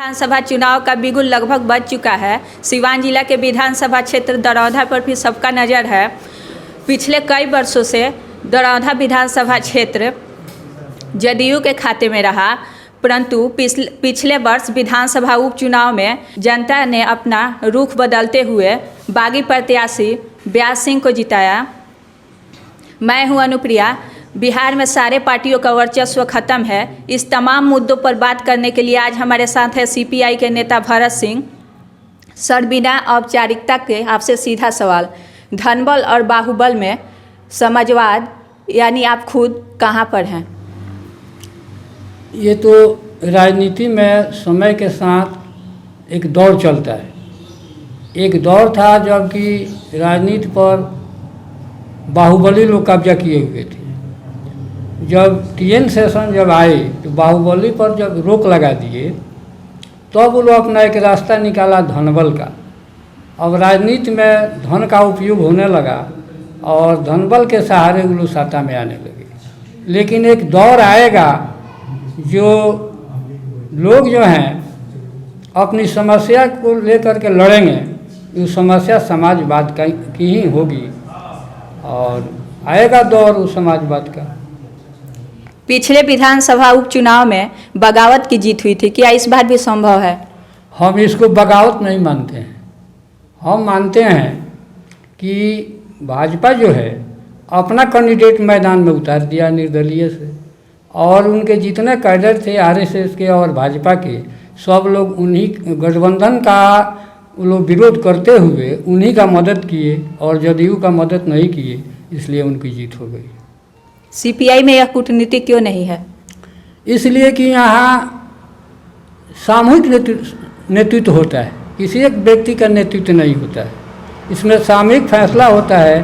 विधानसभा चुनाव का बिगुल लगभग बज चुका है। सिवान जिला के विधानसभा क्षेत्र दरौधा पर भी सबका नज़र है। पिछले कई वर्षों से दरौधा विधानसभा क्षेत्र जदयू के खाते में रहा, परंतु पिछले वर्ष विधानसभा उपचुनाव में जनता ने अपना रुख बदलते हुए बागी प्रत्याशी ब्यास सिंह को जिताया। मैं हूं अनुप्रिया। बिहार में सारे पार्टियों का वर्चस्व खत्म है। इस तमाम मुद्दों पर बात करने के लिए आज हमारे साथ है सीपीआई के नेता भरत सिंह। सर, बिना औपचारिकता के आपसे सीधा सवाल, धनबल और बाहुबल में समाजवाद यानी आप खुद कहां पर हैं? ये तो राजनीति में समय के साथ एक दौर चलता है। एक दौर था जबकि राजनीति पर बाहुबली लोग कब्जा किए हुए थे। जब टीएन सेशन जब आए तो बाहुबली पर जब रोक लगा दिए तब वो लोग अपना एक रास्ता निकाला धनबल का। अब राजनीति में धन का उपयोग होने लगा और धनबल के सहारे वो लोग सत्ता में आने लगे। लेकिन एक दौर आएगा जो लोग जो हैं अपनी समस्या को लेकर के लड़ेंगे, वो समस्या समाजवाद की ही होगी और आएगा दौर उस समाजवाद का। पिछले विधानसभा उपचुनाव में बगावत की जीत हुई थी, क्या इस बार भी संभव है? हम इसको बगावत नहीं मानते हैं। हम मानते हैं कि भाजपा जो है अपना कैंडिडेट मैदान में उतार दिया निर्दलीय से, और उनके जितने कैडर थे आरएसएस के और भाजपा के, सब लोग उन्हीं गठबंधन का वो लोग विरोध करते हुए उन्हीं का मदद किए और जदयू का मदद नहीं किए, इसलिए उनकी जीत हो गई। सीपीआई में यह कूटनीति क्यों नहीं है? इसलिए कि यहाँ सामूहिक नेतृत्व होता है, किसी एक व्यक्ति का नेतृत्व नहीं होता है। इसमें सामूहिक फैसला होता है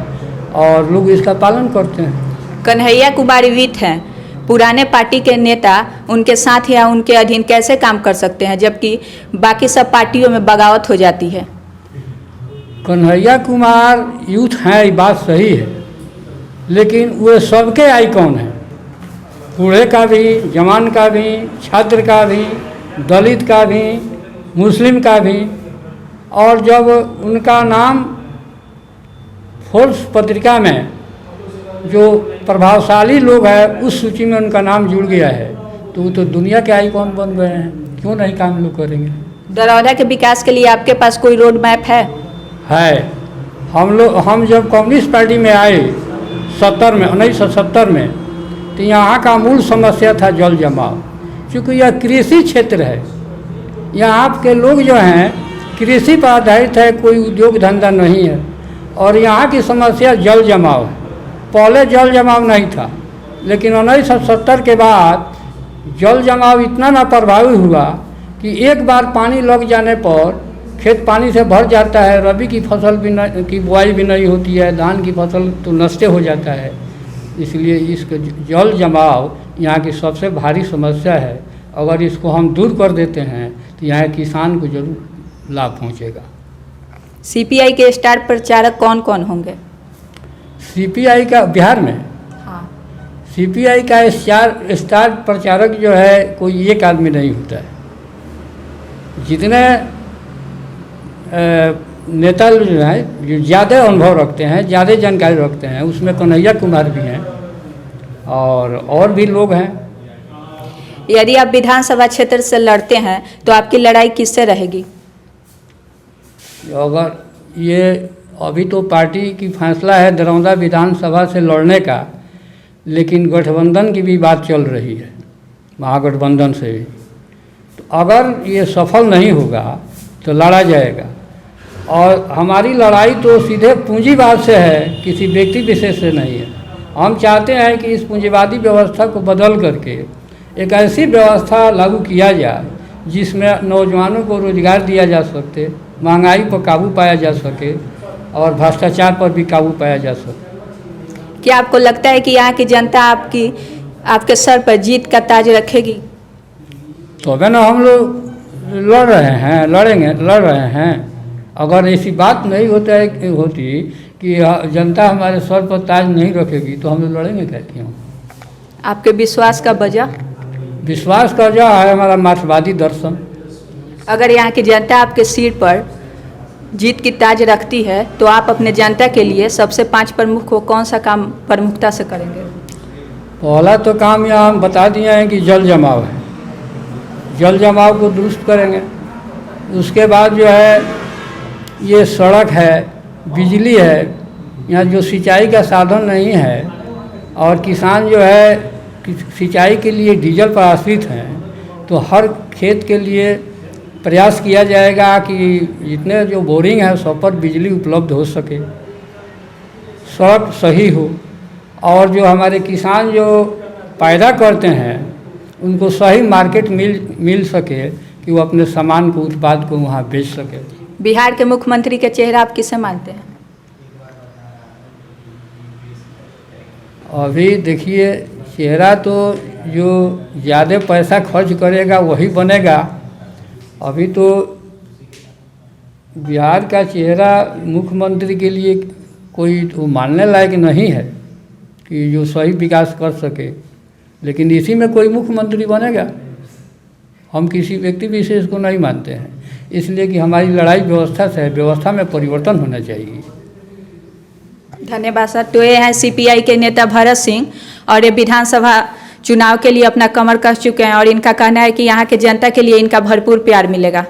और लोग इसका पालन करते हैं। कन्हैया कुमार वित्त हैं, पुराने पार्टी के नेता उनके साथ या उनके अधीन कैसे काम कर सकते हैं जबकि बाकी सब पार्टियों में बगावत हो जाती है? कन्हैया कुमार यूथ हैं, ये बात सही है, लेकिन वे सबके आइकॉन हैं। बूढ़े का भी, जवान का भी, छात्र का भी, दलित का भी, मुस्लिम का भी। और जब उनका नाम फोर्ब्स पत्रिका में जो प्रभावशाली लोग हैं उस सूची में उनका नाम जुड़ गया है तो वो तो दुनिया के आइकॉन बन गए हैं। क्यों नहीं काम लोग करेंगे? दरौधा के विकास के लिए आपके पास कोई रोड मैप है? हम जब कम्युनिस्ट पार्टी में आए 1970 में, तो यहाँ का मूल समस्या था जल जमाव। क्योंकि यह कृषि क्षेत्र है, यहाँ के लोग जो हैं कृषि पर आधारित है, कोई उद्योग धंधा नहीं है, और यहाँ की समस्या जल जमाव है। पहले जल जमाव नहीं था, लेकिन 1970 के बाद जल जमाव इतना ना प्रभावी हुआ कि एक बार पानी लग जाने पर खेत पानी से भर जाता है, रबी की फसल भी की बुआई भी नहीं होती है, धान की फसल तो नष्ट हो जाता है। इसलिए इसका जल जमाव यहाँ की सबसे भारी समस्या है। अगर इसको हम दूर कर देते हैं तो यहाँ किसान को जरूर लाभ पहुँचेगा। सीपीआई के स्टार प्रचारक कौन कौन होंगे? सीपीआई का बिहार में? हाँ। सीपीआई का स्टार प्रचारक जो है कोई एक आदमी नहीं होता है। जितने नेता जो हैं जो ज़्यादा अनुभव रखते हैं, ज़्यादा जानकारी रखते हैं, उसमें कन्हैया कुमार भी हैं और भी लोग हैं। यदि आप विधानसभा क्षेत्र से लड़ते हैं तो आपकी लड़ाई किससे रहेगी? अगर ये अभी तो पार्टी की फैसला है दरौधा विधानसभा से लड़ने का, लेकिन गठबंधन की भी बात चल रही है, महागठबंधन से भी। तो अगर ये सफल नहीं होगा तो लड़ा जाएगा, और हमारी लड़ाई तो सीधे पूंजीवाद से है, किसी व्यक्ति विशेष से नहीं है। हम चाहते हैं कि इस पूंजीवादी व्यवस्था को बदल करके एक ऐसी व्यवस्था लागू किया जाए जिसमें नौजवानों को रोजगार दिया जा सके, महंगाई पर काबू पाया जा सके और भ्रष्टाचार पर भी काबू पाया जा सके। क्या आपको लगता है कि यहाँ की जनता आपके सर पर जीत का ताज रखेगी? तो अगर ना हम लोग लड़ रहे हैं। अगर ऐसी बात नहीं होती कि जनता हमारे सर पर ताज नहीं रखेगी तो हम लोग लड़ेंगे क्या? क्यों? आपके विश्वास का वजह? विश्वास का वजह है हमारा मार्क्सवादी दर्शन। अगर यहाँ की जनता आपके सिर पर जीत की ताज रखती है तो आप अपने जनता के लिए सबसे 5 प्रमुख को कौन सा काम प्रमुखता से करेंगे? पहला तो काम यहाँ हम बता दिए हैं कि जल जमाव है, जल जमाव को दुरुस्त करेंगे। उसके बाद जो है ये सड़क है, बिजली है, यहाँ जो सिंचाई का साधन नहीं है और किसान जो है सिंचाई के लिए डीजल पर आश्रित हैं, तो हर खेत के लिए प्रयास किया जाएगा कि जितने जो बोरिंग है सब पर बिजली उपलब्ध हो सके, सड़क सही हो और जो हमारे किसान जो पैदा करते हैं उनको सही मार्केट मिल सके कि वो अपने सामान को उत्पाद को वहाँ बेच सके। बिहार के मुख्यमंत्री के चेहरा आप किसे मानते हैं? अभी देखिए, चेहरा तो जो ज़्यादा पैसा खर्च करेगा वही बनेगा। अभी तो बिहार का चेहरा मुख्यमंत्री के लिए कोई तो मानने लायक नहीं है कि जो सही विकास कर सके, लेकिन इसी में कोई मुख्यमंत्री बनेगा। हम किसी व्यक्ति विशेष को नहीं मानते हैं, इसलिए कि हमारी लड़ाई व्यवस्था से है, व्यवस्था में परिवर्तन होना चाहिए। धन्यवाद सर। तो ये हैं CPI के नेता भरत सिंह और ये विधानसभा चुनाव के लिए अपना कमर कस चुके हैं और इनका कहना है कि यहाँ के जनता के लिए इनका भरपूर प्यार मिलेगा।